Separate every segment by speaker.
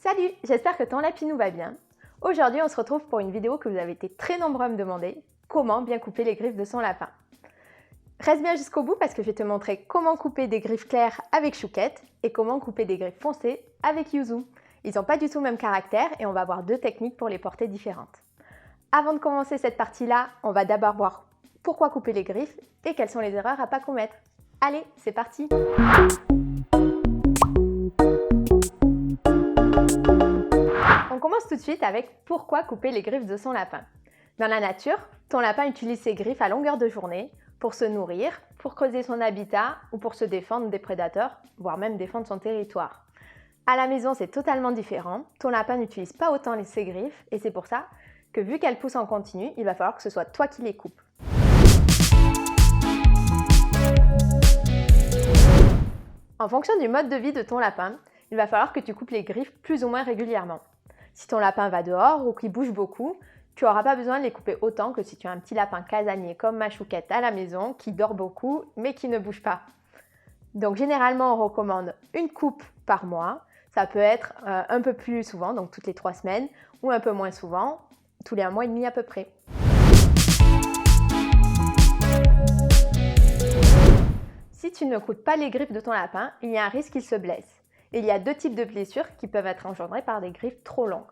Speaker 1: Salut, j'espère que ton lapinou va bien. Aujourd'hui, on se retrouve pour une vidéo que vous avez été très nombreux à me demander, comment bien couper les griffes de son lapin. Reste bien jusqu'au bout parce que je vais te montrer comment couper des griffes claires avec Chouquette et comment couper des griffes foncées avec Yuzu. Ils n'ont pas du tout le même caractère et on va voir deux techniques pour les portées différentes. Avant de commencer cette partie-là, on va d'abord voir pourquoi couper les griffes et quelles sont les erreurs à ne pas commettre. Allez, c'est parti! On commence tout de suite avec pourquoi couper les griffes de son lapin. Dans la nature, ton lapin utilise ses griffes à longueur de journée pour se nourrir, pour creuser son habitat ou pour se défendre des prédateurs, voire même défendre son territoire. À la maison, c'est totalement différent. Ton lapin n'utilise pas autant ses griffes et c'est pour ça que vu qu'elles poussent en continu, il va falloir que ce soit toi qui les coupes. En fonction du mode de vie de ton lapin, il va falloir que tu coupes les griffes plus ou moins régulièrement. Si ton lapin va dehors ou qu'il bouge beaucoup, tu n'auras pas besoin de les couper autant que si tu as un petit lapin casanier comme ma Chouquette à la maison qui dort beaucoup mais qui ne bouge pas. Donc généralement on recommande une coupe par mois. Ça peut être un peu plus souvent, donc toutes les 3 semaines, ou un peu moins souvent, tous les 1 mois et demi à peu près. Si tu ne coupes pas les griffes de ton lapin, il y a un risque qu'il se blesse. Et il y a 2 types de blessures qui peuvent être engendrées par des griffes trop longues.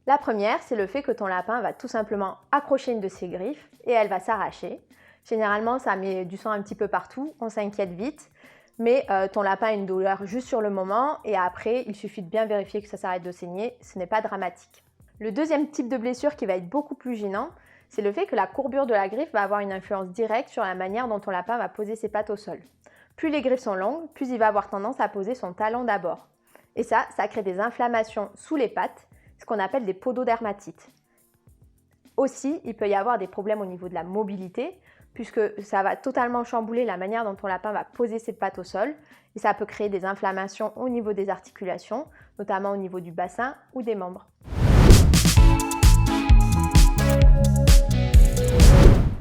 Speaker 1: La première, c'est le fait que ton lapin va tout simplement accrocher une de ses griffes et elle va s'arracher. Généralement, ça met du sang un petit peu partout, on s'inquiète vite, mais ton lapin a une douleur juste sur le moment et après, il suffit de bien vérifier que ça s'arrête de saigner, ce n'est pas dramatique. Le deuxième type de blessure qui va être beaucoup plus gênant, c'est le fait que la courbure de la griffe va avoir une influence directe sur la manière dont ton lapin va poser ses pattes au sol. Plus les griffes sont longues, plus il va avoir tendance à poser son talon d'abord. Et ça crée des inflammations sous les pattes, ce qu'on appelle des pododermatites. Aussi, il peut y avoir des problèmes au niveau de la mobilité, puisque ça va totalement chambouler la manière dont ton lapin va poser ses pattes au sol, et ça peut créer des inflammations au niveau des articulations, notamment au niveau du bassin ou des membres.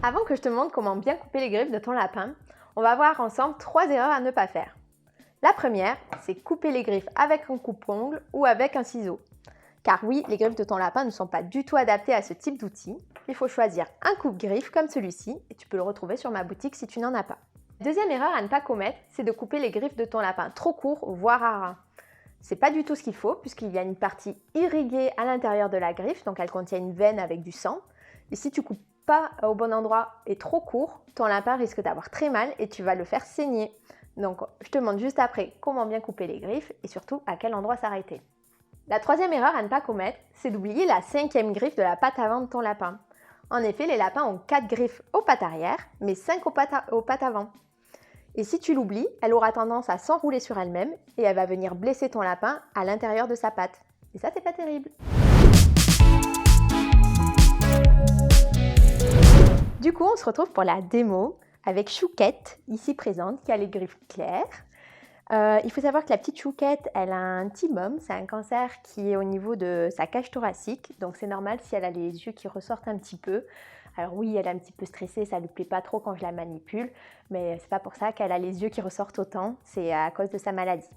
Speaker 1: Avant que je te montre comment bien couper les griffes de ton lapin, on va voir ensemble 3 erreurs à ne pas faire. La première, c'est couper les griffes avec un coupe-ongle ou avec un ciseau. Car oui, les griffes de ton lapin ne sont pas du tout adaptées à ce type d'outil. Il faut choisir un coupe-griffe comme celui-ci et tu peux le retrouver sur ma boutique si tu n'en as pas. Deuxième erreur à ne pas commettre, c'est de couper les griffes de ton lapin trop court, voire à ras. C'est pas du tout ce qu'il faut puisqu'il y a une partie irriguée à l'intérieur de la griffe, donc elle contient une veine avec du sang. Et si tu coupes pas au bon endroit et trop court, ton lapin risque d'avoir très mal et tu vas le faire saigner. Donc je te montre juste après comment bien couper les griffes et surtout à quel endroit s'arrêter. La troisième erreur à ne pas commettre, c'est d'oublier la 5e griffe de la patte avant de ton lapin. En effet, les lapins ont 4 griffes aux pattes arrière, mais 5 aux pattes avant. Et si tu l'oublies, elle aura tendance à s'enrouler sur elle-même et elle va venir blesser ton lapin à l'intérieur de sa patte. Et ça, c'est pas terrible. Du coup, on se retrouve pour la démo avec Chouquette, ici présente, qui a les griffes claires. Il faut savoir que la petite Chouquette, elle a un thymome, c'est un cancer qui est au niveau de sa cage thoracique. Donc c'est normal si elle a les yeux qui ressortent un petit peu. Alors oui, elle est un petit peu stressée, ça ne lui plaît pas trop quand je la manipule. Mais c'est pas pour ça qu'elle a les yeux qui ressortent autant, c'est à cause de sa maladie.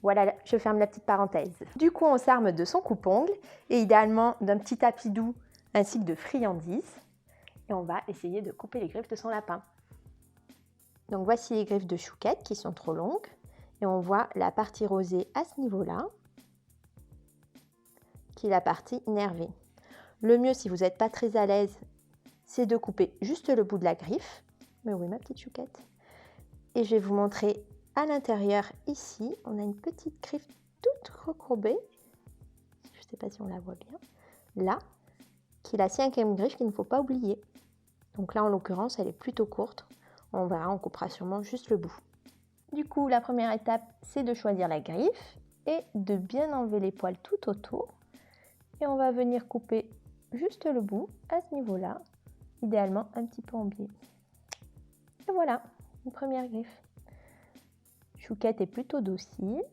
Speaker 1: Voilà, je ferme la petite parenthèse. Du coup, on s'arme de son coupe-ongle et idéalement d'un petit tapis doux ainsi que de friandises. Et on va essayer de couper les griffes de son lapin. Donc voici les griffes de Chouquette qui sont trop longues. Et on voit la partie rosée à ce niveau-là, qui est la partie nervée. Le mieux, si vous n'êtes pas très à l'aise, c'est de couper juste le bout de la griffe. Mais oui, ma petite Chouquette. Et je vais vous montrer à l'intérieur, ici, on a une petite griffe toute recourbée. Je ne sais pas si on la voit bien. Là, qui est la 5e griffe qu'il ne faut pas oublier. Donc là, en l'occurrence, elle est plutôt courte. On verra, on coupera sûrement juste le bout. Du coup, la première étape, c'est de choisir la griffe et de bien enlever les poils tout autour. Et on va venir couper juste le bout à ce niveau-là, idéalement un petit peu en biais. Et voilà, une première griffe. Chouquette est plutôt docile.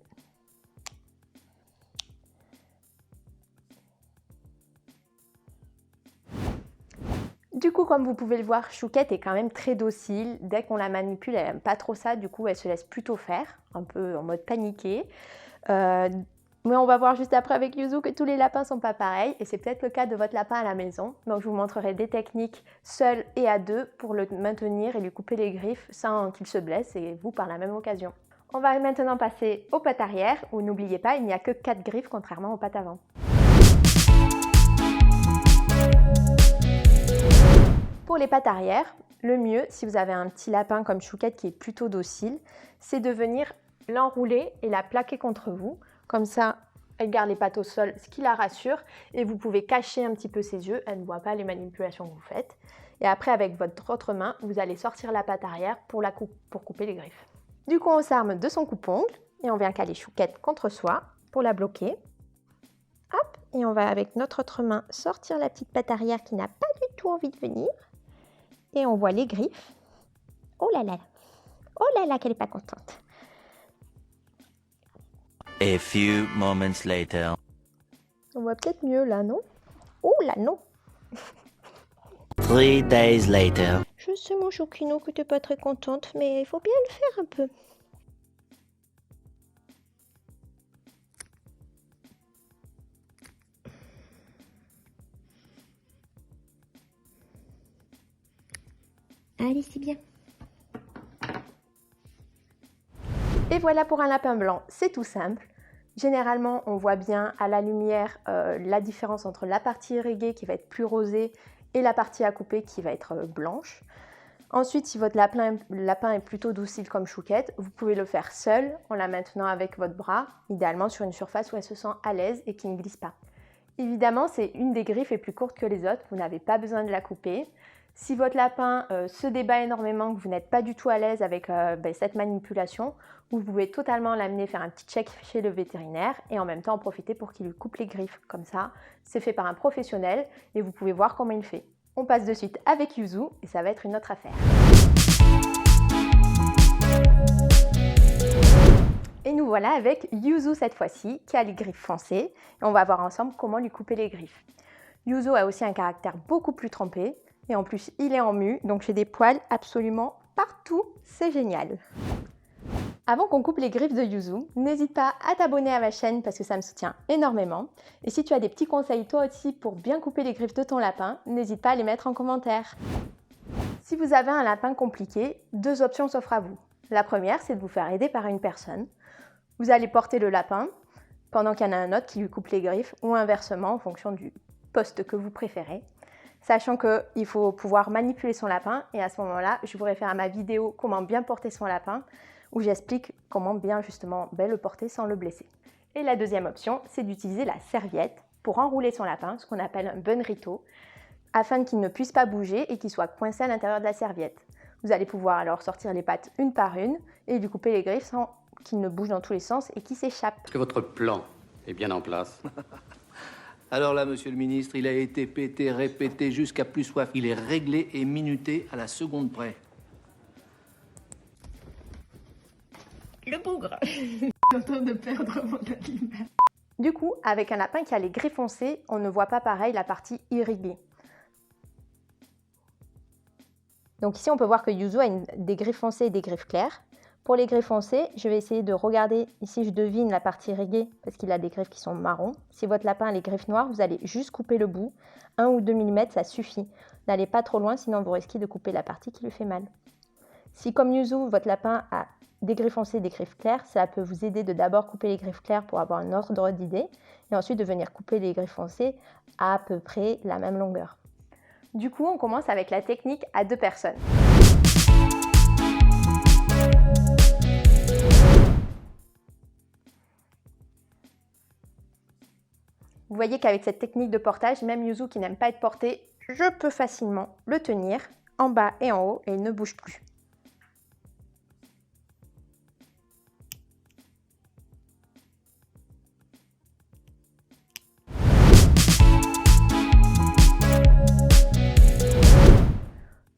Speaker 1: Du coup, comme vous pouvez le voir, Chouquette est quand même très docile. Dès qu'on la manipule, elle n'aime pas trop ça. Du coup, elle se laisse plutôt faire, un peu en mode paniqué. Mais on va voir juste après avec Yuzu que tous les lapins sont pas pareils et c'est peut-être le cas de votre lapin à la maison. Donc je vous montrerai des techniques seules et à deux pour le maintenir et lui couper les griffes sans qu'il se blesse et vous par la même occasion. On va maintenant passer aux pattes arrière où n'oubliez pas, il n'y a que 4 griffes contrairement aux pattes avant. Pour les pattes arrière, le mieux, si vous avez un petit lapin comme Chouquette qui est plutôt docile, c'est de venir l'enrouler et la plaquer contre vous. Comme ça, elle garde les pattes au sol, ce qui la rassure. Et vous pouvez cacher un petit peu ses yeux, elle ne voit pas les manipulations que vous faites. Et après, avec votre autre main, vous allez sortir la patte arrière pour couper les griffes. Du coup, on s'arme de son coupe-ongle et on vient caler Chouquette contre soi pour la bloquer. Hop, et on va avec notre autre main sortir la petite patte arrière qui n'a pas du tout envie de venir. Et on voit les griffes. Oh là là qu'elle n'est pas contente.
Speaker 2: A few moments later.
Speaker 1: On voit peut-être mieux là, non? Oh là non.
Speaker 2: 3 days later.
Speaker 1: Je sais mon Chouquinou que tu n'es pas très contente, mais il faut bien le faire un peu. Allez, c'est bien. Et voilà pour un lapin blanc, c'est tout simple. Généralement, on voit bien à la lumière la différence entre la partie irriguée qui va être plus rosée et la partie à couper qui va être blanche. Ensuite, si votre lapin est plutôt docile comme Chouquette, vous pouvez le faire seul en la maintenant avec votre bras, idéalement sur une surface où elle se sent à l'aise et qui ne glisse pas. Évidemment, c'est une des griffes est plus courte que les autres, vous n'avez pas besoin de la couper. Si votre lapin se débat énormément, que vous n'êtes pas du tout à l'aise avec cette manipulation, vous pouvez totalement l'amener faire un petit check chez le vétérinaire et en même temps en profiter pour qu'il lui coupe les griffes. Comme ça, c'est fait par un professionnel et vous pouvez voir comment il fait. On passe de suite avec Yuzu et ça va être une autre affaire. Et nous voilà avec Yuzu cette fois-ci, qui a les griffes foncées et on va voir ensemble comment lui couper les griffes. Yuzu a aussi un caractère beaucoup plus trempé. Et en plus, il est en mue, donc j'ai des poils absolument partout, c'est génial. Avant qu'on coupe les griffes de Yuzu, n'hésite pas à t'abonner à ma chaîne parce que ça me soutient énormément. Et si tu as des petits conseils toi aussi pour bien couper les griffes de ton lapin, n'hésite pas à les mettre en commentaire. Si vous avez un lapin compliqué, 2 options s'offrent à vous. La première, c'est de vous faire aider par une personne. Vous allez porter le lapin pendant qu'il y en a un autre qui lui coupe les griffes ou inversement en fonction du poste que vous préférez. Sachant qu'il faut pouvoir manipuler son lapin et à ce moment-là, je vous réfère à ma vidéo « Comment bien porter son lapin » où j'explique comment bien justement le porter sans le blesser. Et la deuxième option, c'est d'utiliser la serviette pour enrouler son lapin, ce qu'on appelle un bunrito, afin qu'il ne puisse pas bouger et qu'il soit coincé à l'intérieur de la serviette. Vous allez pouvoir alors sortir les pattes une par une et lui couper les griffes sans qu'il ne bouge dans tous les sens et qu'il s'échappe.
Speaker 3: Est-ce que votre plan est bien en place?
Speaker 4: Alors là, monsieur le ministre, il a été pété, répété jusqu'à plus soif. Il est réglé et minuté à la seconde près.
Speaker 1: Le bougre. Je suis en train de perdre mon animal. Du coup, avec un lapin qui a les griffes foncées, on ne voit pas pareil la partie irriguée. Donc ici, on peut voir que Yuzu a des griffes foncées et des griffes claires. Pour les griffes foncées, je vais essayer de regarder, ici je devine la partie irriguée parce qu'il a des griffes qui sont marrons. Si votre lapin a les griffes noires, vous allez juste couper le bout, 1 ou 2 mm, ça suffit. N'allez pas trop loin, sinon vous risquez de couper la partie qui lui fait mal. Si comme Yuzu, votre lapin a des griffes foncées et des griffes claires, ça peut vous aider de d'abord couper les griffes claires pour avoir un ordre d'idée et ensuite de venir couper les griffes foncées à peu près la même longueur. Du coup, on commence avec la technique à 2 personnes. Vous voyez qu'avec cette technique de portage, même Yuzu qui n'aime pas être porté, je peux facilement le tenir en bas et en haut et il ne bouge plus.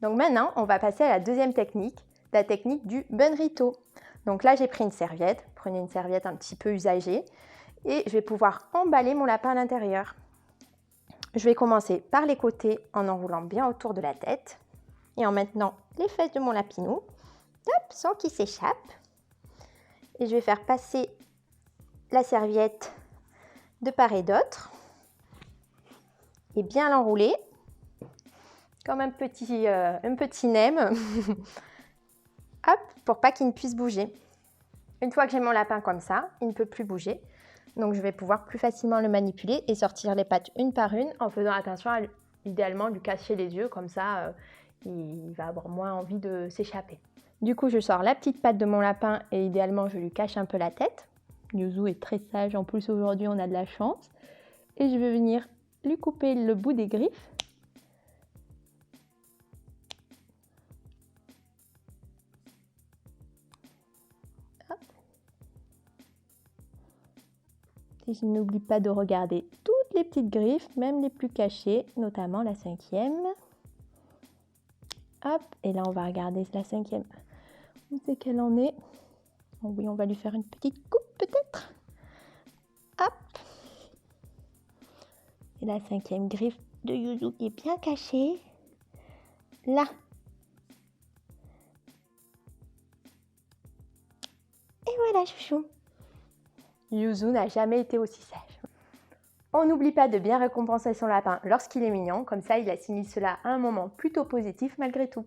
Speaker 1: Donc maintenant, on va passer à la deuxième technique, la technique du bunrito. Donc là, j'ai pris une serviette, prenez une serviette un petit peu usagée, et je vais pouvoir emballer mon lapin à l'intérieur. Je vais commencer par les côtés en enroulant bien autour de la tête et en maintenant les fesses de mon lapinou, hop, sans qu'il s'échappe. Et je vais faire passer la serviette de part et d'autre et bien l'enrouler comme un petit nem. Hop, pour pas qu'il ne puisse bouger. Une fois que j'ai mon lapin comme ça, il ne peut plus bouger. Donc je vais pouvoir plus facilement le manipuler et sortir les pattes une par une en faisant attention à idéalement lui cacher les yeux, comme ça il va avoir moins envie de s'échapper. Du coup je sors la petite patte de mon lapin et idéalement je lui cache un peu la tête. Yuzu est très sage, en plus aujourd'hui on a de la chance. Et je vais venir lui couper le bout des griffes. Et je n'oublie pas de regarder toutes les petites griffes, même les plus cachées, notamment la 5e. Hop, et là on va regarder la 5e. Où c'est qu'elle en est? Oh oui, on va lui faire une petite coupe peut-être. Hop. Et la 5e griffe de Yuzu qui est bien cachée. Là. Et voilà, chouchou. Yuzu n'a jamais été aussi sage. On n'oublie pas de bien récompenser son lapin lorsqu'il est mignon, comme ça il assimile cela à un moment plutôt positif malgré tout.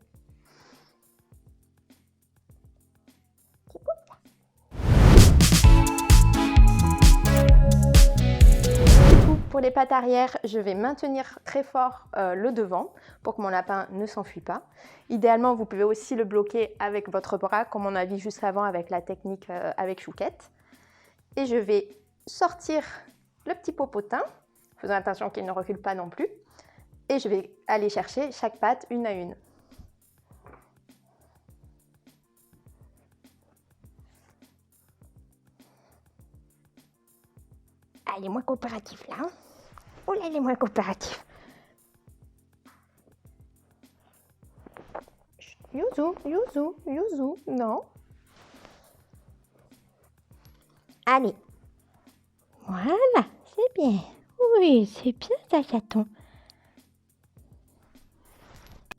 Speaker 1: Pour les pattes arrière, je vais maintenir très fort le devant pour que mon lapin ne s'enfuit pas. Idéalement, vous pouvez aussi le bloquer avec votre bras, comme on a vu juste avant avec la technique avec Chouquette. Et je vais sortir le petit popotin, faisant attention qu'il ne recule pas non plus. Et je vais aller chercher chaque patte une à une. Ah, il est moins coopératif là. Oh là, il est moins coopératif. Yuzu, Yuzu, Yuzu, non. Allez. Voilà, c'est bien. Oui, c'est bien ça, chaton.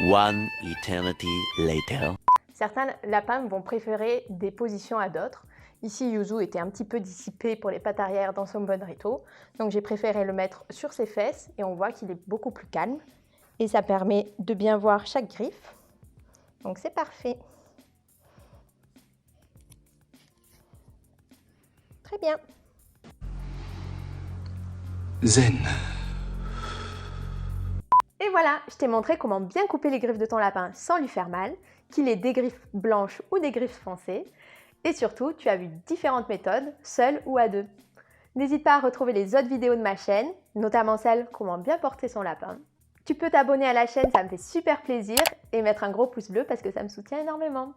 Speaker 2: One eternity later.
Speaker 1: Certains lapins vont préférer des positions à d'autres. Ici, Yuzu était un petit peu dissipé pour les pattes arrière dans son bonrito. Donc j'ai préféré le mettre sur ses fesses et on voit qu'il est beaucoup plus calme. Et ça permet de bien voir chaque griffe. Donc c'est parfait. Très bien.
Speaker 4: Zen.
Speaker 1: Et voilà, je t'ai montré comment bien couper les griffes de ton lapin sans lui faire mal, qu'il ait des griffes blanches ou des griffes foncées. Et surtout, tu as vu différentes méthodes, seul ou à deux. N'hésite pas à retrouver les autres vidéos de ma chaîne, notamment celle comment bien porter son lapin. Tu peux t'abonner à la chaîne, ça me fait super plaisir, et mettre un gros pouce bleu parce que ça me soutient énormément.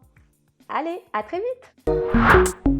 Speaker 1: Allez, à très vite!